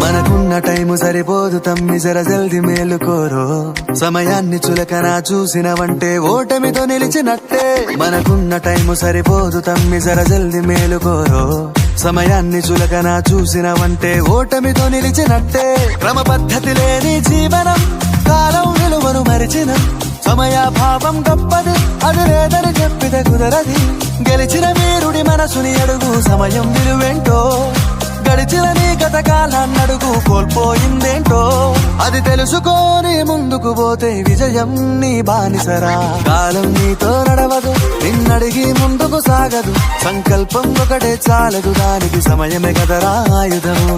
మనకున్న టైము సరిపోదు తమ్మి జర జల్ది మేలుకోరో సమయాన్ని చులకన చూసినవంటే ఓటమితో నిలిచినట్టే మనకున్న టైము సరిపోదు తమ్మి జర జల్ది మేలుకోరో సమయాన్ని చులకన చూసినవంటే ఓటమితో నిలిచినట్టే క్రమ పద్ధతి లేని జీవనం కాలం విలువను మరిచిన సమయాభావం గొప్పది అది లేదని చెప్పితే కుదరది గెలిచిన వీరుడి మనసుని అడుగు సమయం విలువేంటో గడిచిన నీ గత కాలాన్నడుగు కోల్పోయిందేంటో అది తెలుసుకోని ముందుకు పోతే విజయం నీ బానిసరా కాలం నీతో నడవదు నిన్నడిగి ముందుకు సాగదు సంకల్పం ఒకటే చాలదు దానికి సమయమే కదరా ఆయుధము